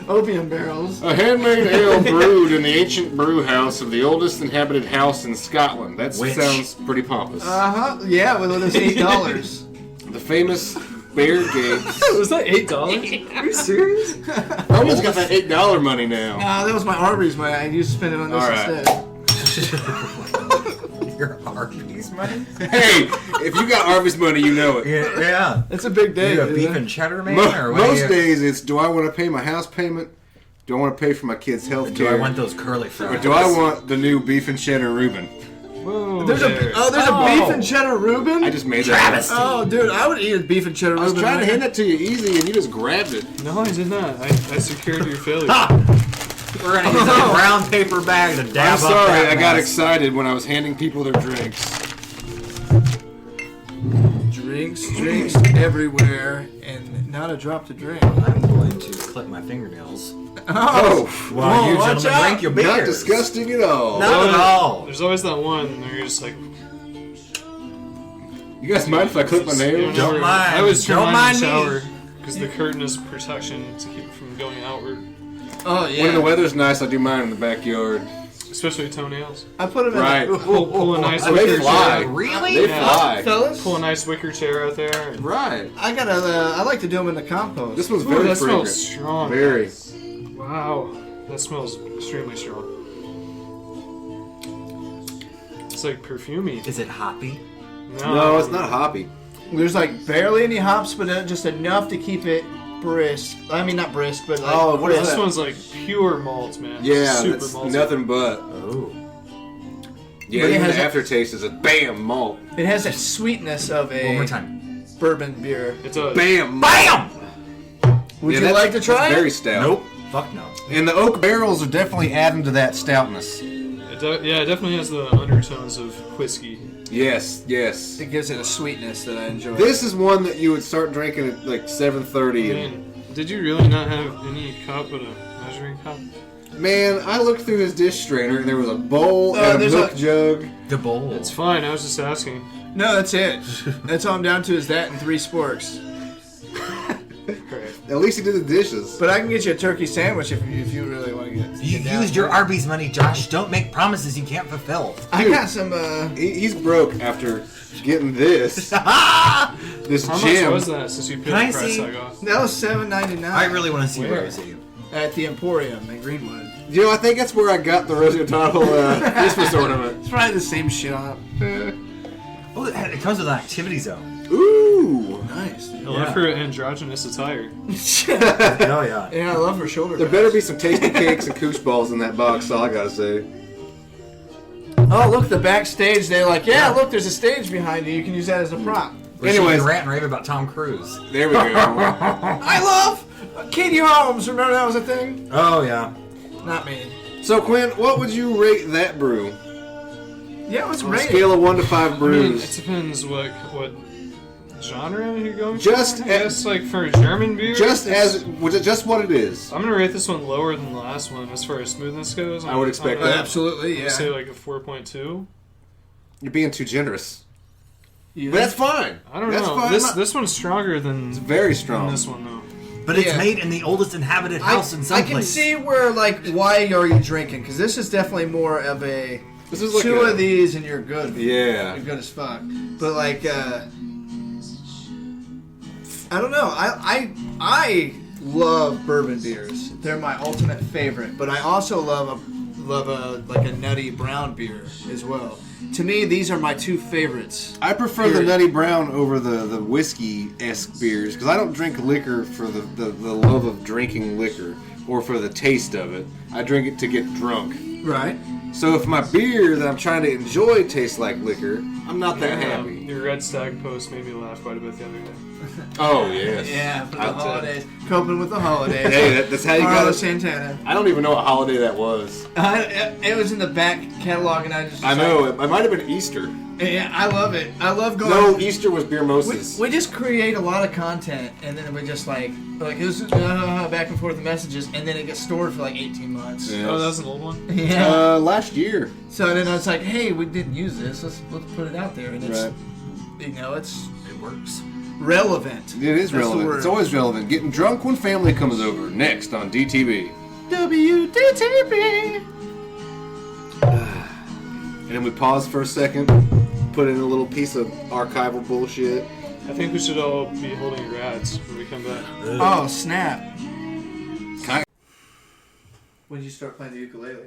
Opium barrels. A handmade ale brewed in the ancient brew house of the oldest inhabited house in Scotland. That Which? sounds pretty pompous. Uh-huh. Yeah, with those $8. The famous Bear Gate. Was that $8? Are you serious? Roman's got that $8 money now. Nah, that was my Arby's money. I used to spend it on this All right. instead. You're Arby's money? Hey, if you got Arby's money, you know it. Yeah. It's a big day. You a isn't beef it? and cheddar man? or what Most do you- days it's, do I want to pay my house payment? Do I want to pay for my kids' health Do I care? want those curly Or fries? do I want the new beef and cheddar Reuben? Whoa, There's a beef and cheddar Reuben. I just made that. Oh, dude, I would eat a beef and cheddar I was Reuben. trying to right hand now. that to you easy, and you just grabbed it. No, I did not. I secured your failure. We're gonna use a brown paper bag to dab I'm up sorry, that I got mess. excited when I was handing people their drinks. Drinks everywhere, and not a drop to drink. I'm going to clip my fingernails. Oh, While you watch gentlemen out. drink your not beers. disgusting at all. Not at all. There's always that one where you're just like, You guys mind if I clip my you nails? know, Don't mind. I always turn Don't mine in mind the me. shower because the curtain is protection to keep it from going outward, Oh yeah. When the weather's nice, I do mine in the backyard. especially toenails. I put them Right. in. Pull a nice Oh, they wicker fly. chair. Really? They Yeah. fly. Fellas, Pull a nice wicker chair out there. And, Right. I gotta. I like to do them in the compost. This one's Ooh, very that fragrant. smells strong. Very. Wow, that smells extremely strong. It's like perfumey. Is it hoppy? No, it's not hoppy. There's like barely any hops, but just enough to keep it brisk. I mean, not brisk, but like Oh, what is This that? one's like pure malt, man. Yeah, Super that's malty. nothing but. Oh. Yeah, But it even has the a- aftertaste is a bam malt. It has that sweetness of One more a time. bourbon beer. It does. Bam! BAM! Would Yeah, you that's- like to try that's it? Very stout. Nope. Fuck no. And the oak barrels are definitely adding to that stoutness. Yeah, it definitely has the undertones of whiskey. Yes, yes. It gives it a sweetness that I enjoy. This is one that you would start drinking at like 7:30. Man, did you really not have any cup but a measuring cup? Man, I looked through his dish strainer and there was a bowl and a there's milk a- jug. The bowl. It's fine. I was just asking. No, that's it. That's all I'm down to is that and 3 sporks. Great. At least he did the dishes. But I can get you a turkey sandwich if you really want to get. You get down used your there. Arby's money, Josh. Don't make promises you can't fulfill. I Dude. got some. He's broke after getting this. This How much gem. was that since you paid Can I the price see? tag off? That was $7.99. I really want to see Where? Rosie. At the Emporium in Greenwood. You know, I think that's where I got the Rosie O'Donnell Christmas ornament. It's probably the same shop. Oh, it comes with an activity zone. Ooh. Nice. I love her androgynous attire. Oh yeah. Yeah, I love her shoulder. There pads. better be some tasty cakes and koosh balls in that box, all I gotta say. Oh, look, the backstage. They're like, yeah, look, there's a stage behind you. You can use that as a prop. Anyways, Anyways. rant and rave about Tom Cruise. There we go. I love Katie Holmes. Remember that was a thing? Oh yeah. Not me. So, Quinn, what would you rate that brew? Yeah, let's On a rate it. scale of 1 to 5 I mean, it brews. depends what genre you're going Just for. I at- guess like for a German beer. Just it's- as, was it just what it is? I'm gonna rate this one lower than the last one as far as smoothness goes. I would expect I'm that. gonna Absolutely, say yeah. like a 4.2. You're being too generous. You But that's think? fine. I don't That's know. fine. This one's stronger than Very strong. this one though. But it's Yeah. made in the oldest inhabited house in some I can place. see where, like, why are you drinking? Because this is definitely more of a This is like two a- of these and you're good. Yeah. You're good as fuck. But like, I don't know. I love bourbon beers. They're my ultimate favorite. But I also love a nutty brown beer as well. To me, these are my two favorites. I prefer the Period. Nutty Brown over the whiskey-esque beers because I don't drink liquor for the love of drinking liquor or for the taste of it. I drink it to get drunk. Right. So if my beer that I'm trying to enjoy tastes like liquor, I'm not that Yeah, happy. Your Red Stag post made me laugh quite a bit the other day. Oh, yes. Yeah, for the I'll tell you. holidays. Coping with the holidays. Hey, that's how you got Carlos it. Santana. I don't even know what holiday that was. It was in the back catalog, and I just. I know. It might have been Easter. Yeah, I love it. I love going. No, Easter was beer We, moses. we just create a lot of content, and then we just like it was back and forth messages, and then it gets stored for like 18 months. Yeah. Oh, that's an old one. Yeah. Last year. So then I was like, hey, we didn't use this. Let's put it out there, and it's Right. It works. relevant. It is That's the relevant. word. It's always relevant. Getting drunk when family comes over. Next on DTV. WDTV. And then we pause for a second, put in a little piece of archival bullshit. I think we should all be holding rads when we come back. Oh snap! Kind When did you start playing the ukulele?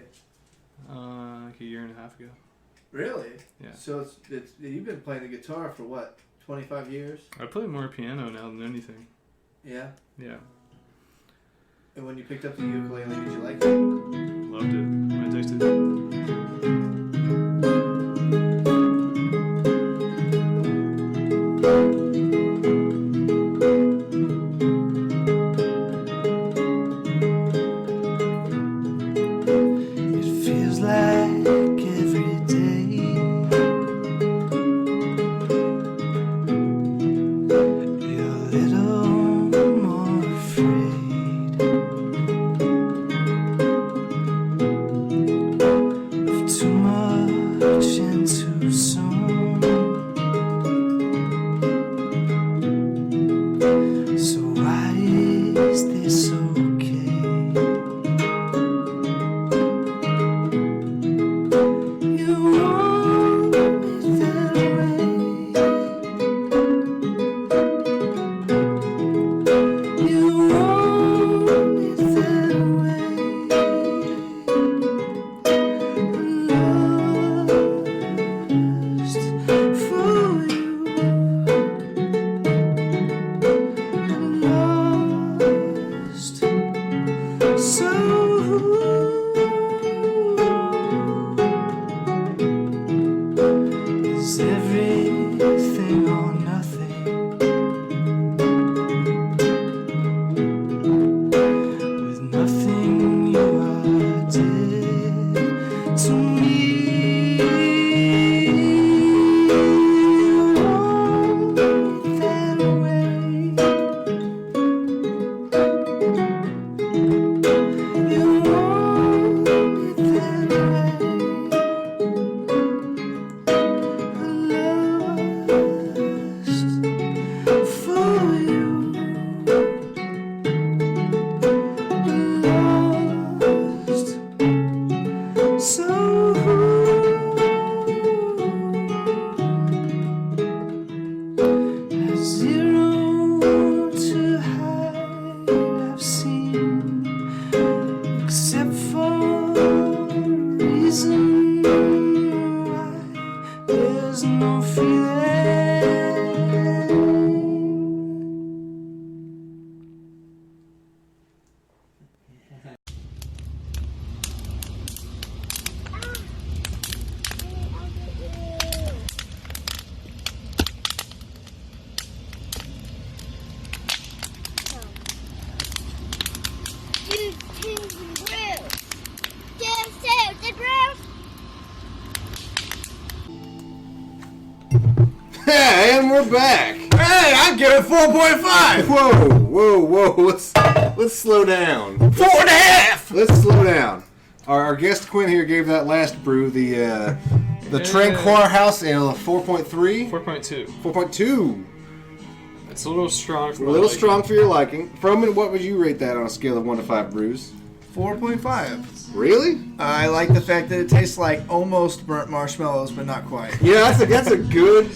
Like a year and a half ago. Really? Yeah. So it's you've been playing the guitar for what, 25 years? I play more piano now than anything. Yeah. Yeah. And when you picked up the ukulele, did you like it? Loved it. I tasted it. It feels like every day you're a little more afraid of too much and too soon. So why is this okay? You want it that way. You want it that way. Lost for you. Lost. So is everything or nothing? With nothing you are dead to me. You want it that way. You want it that way. Lost for you. Lost. So zero to hide I've seen, except for a reason why there's no feeling. Dudes, tunes, and brews. Dudes, tunes, and brews. Hey, and we're back. Hey, I give it 4.5. Whoa. Let's slow down. 4.5. Let's slow down. Our guest Quinn here gave that last brew the Tranquoir House Ale 4.3. 4.2. 4.2. It's a little strong for A little strong for your liking. Froman, what would you rate that on a scale of 1 to 5 brews? 4.5. Really? I like the fact that it tastes like almost burnt marshmallows, but not quite. Yeah, that's a good.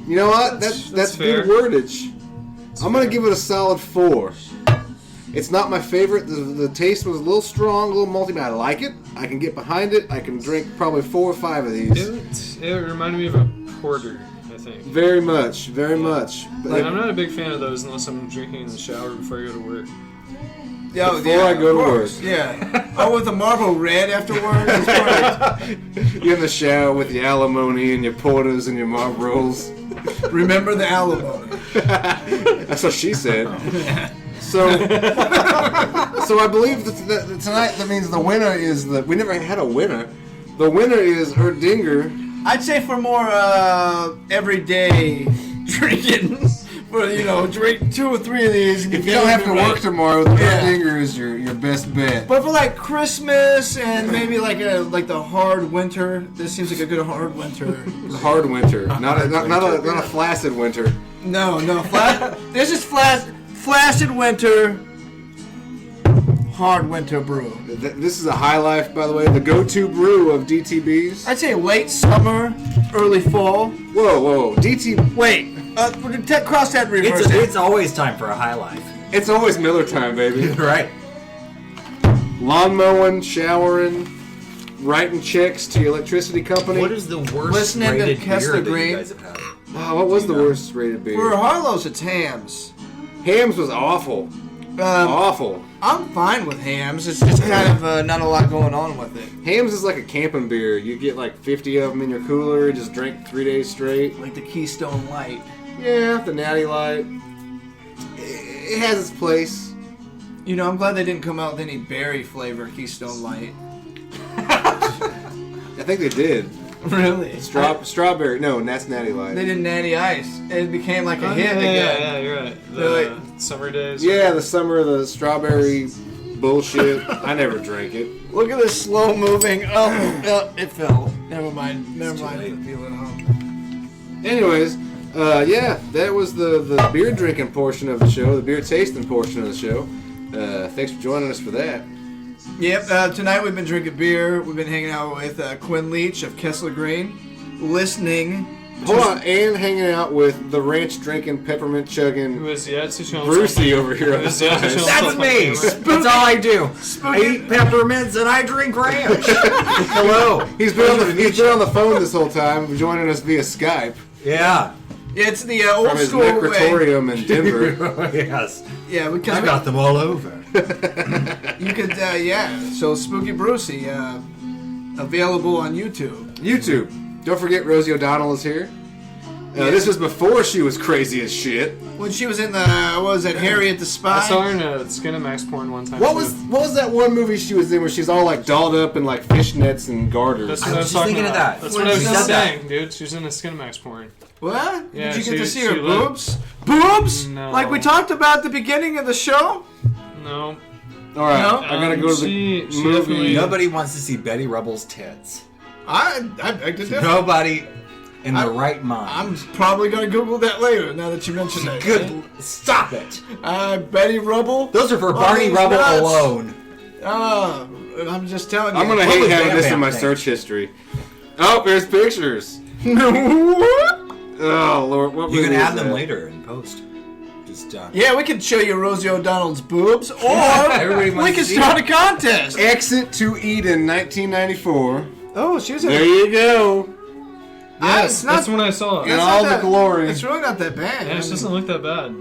You know what? That's fair. good wordage. I'm gonna give it a solid 4. It's not my favorite. The taste was a little strong, a little malty, but I like it. I can get behind it. I can drink probably 4 or 5 of these. It reminded me of a porter, I think. Very much. But Like, I'm not a big fan of those unless I'm drinking in the shower before I go to work. Before I go to work. Yeah. Oh, with the Marlboro Red afterwards. It's perfect. You're in the shower with your alimony and your porters and your Marlboros. Remember the alimony. That's what she said. So I believe that tonight that means the winner is we never had a winner. The winner is Erdinger. I'd say for more everyday drinking, for drink 2 or 3 of these. And If you don't have to work tomorrow, the Erdinger is your best bet. But for like Christmas and maybe like the hard winter, this seems like a good hard winter. Hard winter, not a flaccid winter. No, this is flaccid winter. Hard winter brew. This is a High Life, by the way, the go-to brew of DTBs. I'd say late summer, early fall. Whoa, DT. Wait, cross that reverse. It's always time for a High Life. It's always Miller time, baby. Right. Lawn mowing, showering, writing checks to your electricity company. What is the worst Listening to rated Kessler beer that Green. you guys have had? Oh, what was the worst rated beer? For Harlow's, it's Hams. Hams was awful. Awful. I'm fine with Hams. It's just kind of not a lot going on with it. Hams is like a camping beer. You get like 50 of them in your cooler, just drink 3 days straight. Like the Keystone Light. Yeah, the Natty Light. It has its place. You know, I'm glad they didn't come out with any berry flavor Keystone Light. I think they did. Really? Strawberry. No, that's Natty Light. They did Natty Ice. It became like a hit again. Yeah, you're right. The summer days. Yeah, the summer of the strawberry bullshit. I never drank it. Look at this slow moving. Oh, it fell. Never mind. Anyways, yeah, that was the beer drinking portion of the show, the beer tasting portion of the show. Thanks for joining us for that. Yep, tonight we've been drinking beer. We've been hanging out with Quinn Leach of Kessler Green, listening. Hold on, and hanging out with the ranch drinking, peppermint chugging, Who is yet to show Brucey over here. Who is yet to show That's himself me! on camera. That's all I do. I eat peppermints and I drink ranch. Hello. He's been on the phone this whole time, joining us via Skype Yeah. Yeah, it's the old from his school way. necrotorium in Denver. Yes. Yeah, because I got them all over. you could, So Spooky Brucey, available on YouTube. YouTube. Don't forget Rosie O'Donnell is here. This was before she was crazy as shit. When she was in the, what was that, Harriet the Spy? I saw her in a Skinamax porn one time. What was that one movie she was in where she's all like dolled up in like fishnets and garters? That's I what I was was just talking thinking of about. that. That's When what I was she just said that. saying, dude. She was in a Skinamax porn. What? Yeah, Did you get to see her she lit. boobs? Boobs? No. Like we talked about at the beginning of the show? No. All right, No? I gotta go to the She movie. definitely- Nobody wants to see Betty Rubble's tits. I did that. Nobody in their right mind. I'm probably going to Google that later, now that you mentioned it. Good. Stop it. Betty Rubble? Those are for Oh, Barney he's Rubble nuts. alone. I'm just telling you. I'm gonna What hate was having Bam this in Bam my think? search history. Oh, there's pictures. What? Oh Lord, what You movie can is add them that? later in post. Just Yeah, we could show you Rosie O'Donnell's boobs, or Everybody we wants to could see start it. a contest. Exit to Eden, 1994. Oh, she was in There you go. Yes, it's not- that's when I saw it. In That's all not the that- glory. It's really not that bad. Yeah, it doesn't look that bad.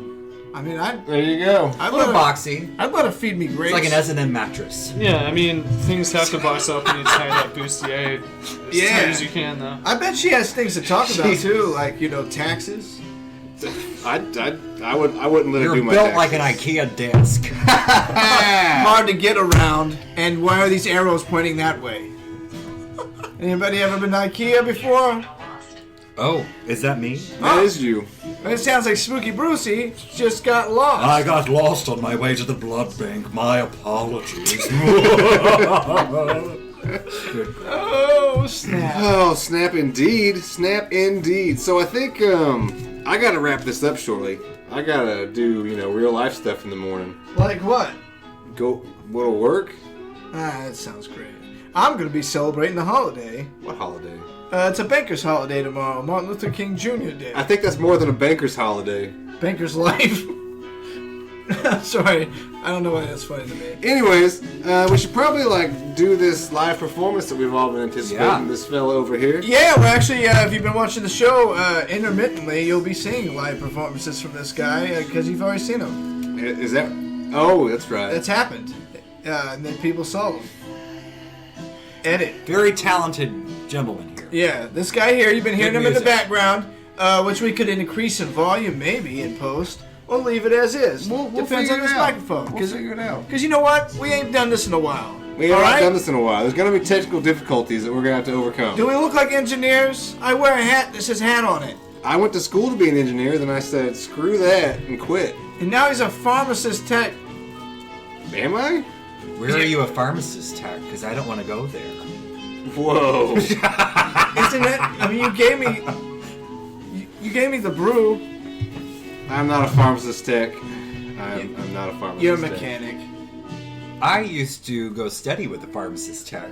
I mean, I'd There you go. a let little her, boxy. I'd let her feed me grapes. It's like an S&M mattress. Yeah, I mean, things have to box up when you tie that bustier as Yeah. tight as you can, though. I bet she has things to talk about too, like taxes. I wouldn't let her You're do my built taxes. like an IKEA desk. Hard to get around, and why are these arrows pointing that way? Anybody ever been to IKEA before? Oh, is that me? That is you. It sounds like Spooky Brucey just got lost. I got lost on my way to the blood bank. My apologies. Oh, snap. Oh, snap indeed. Snap indeed. So I think I gotta wrap this up shortly. I gotta do, real life stuff in the morning. Like what? Go to work? That sounds great. I'm going to be celebrating the holiday. What holiday? It's a banker's holiday tomorrow, Martin Luther King Jr. Day. I think that's more than a banker's holiday. Banker's life. Sorry, I don't know why that's funny to me. Anyways, we should probably do this live performance that we've all been anticipating. Yeah. This fella over here. Yeah, well, actually, if you've been watching the show, intermittently, you'll be seeing live performances from this guy because you've already seen him. Is that? Oh, that's right. That's happened, and then people saw him. Edit. Very talented gentleman here. Yeah, this guy here, you've been hearing Good him in the music. background, which we could increase in volume maybe in post, or leave it as is. We'll Depends figure on it this out. microphone. We'll figure it out. Because you know what? We ain't done this in a while. We haven't All right? done this in a while. There's going to be technical difficulties that we're going to have to overcome. Do we look like engineers? I wear a hat that says hat on it. I went to school to be an engineer, then I said, screw that, and quit. And now he's a pharmacist tech. Am I? Where are you a pharmacist tech? Because I don't want to go there. Whoa. Isn't it? I mean, you gave me the brew. I'm not a pharmacist tech. I'm not a pharmacist You're a tech. mechanic. I used to go steady with the pharmacist tech.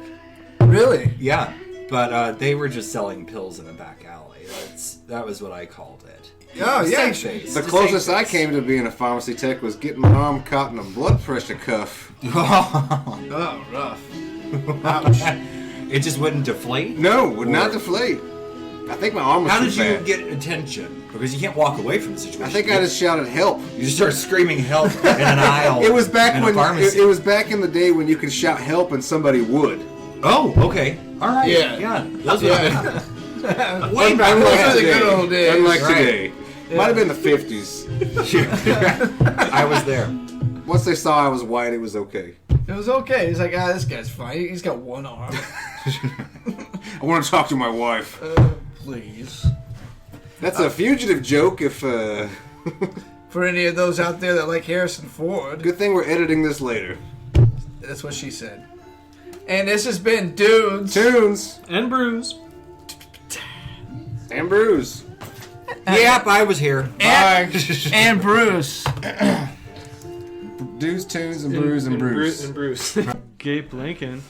Really? Yeah, but they were just selling pills in a back alley. That was what I called it. Oh, yeah. Safe face. The closest I came to being a pharmacy tech was getting my arm caught in a blood pressure cuff. Oh, rough. Ouch. It just wouldn't deflate? No, would not Or- deflate. I think my arm was How too did you fat. get attention? Because you can't walk away from the situation. I think I just shouted help. You just start screaming help in an aisle. It was back in a when pharmacy. it was back in the day when you could shout help and somebody would. Oh, okay. All right. Yeah. Those Yeah. way back Those Unlike are the today. good old days. Unlike Right. today. Might have been the 50s. I was there. Once they saw I was white, it was okay. It was okay. He's like, this guy's fine. He's got one arm. I want to talk to my wife. Please. That's a fugitive joke. If For any of those out there that like Harrison Ford, good thing we're editing this later. that's what she said. And this has been Dudes. Tunes And Brews. and brews. Yep, I was here. And Bruce. Dudes, tunes, and brews and brews. And Bruce. Gabe Lincoln.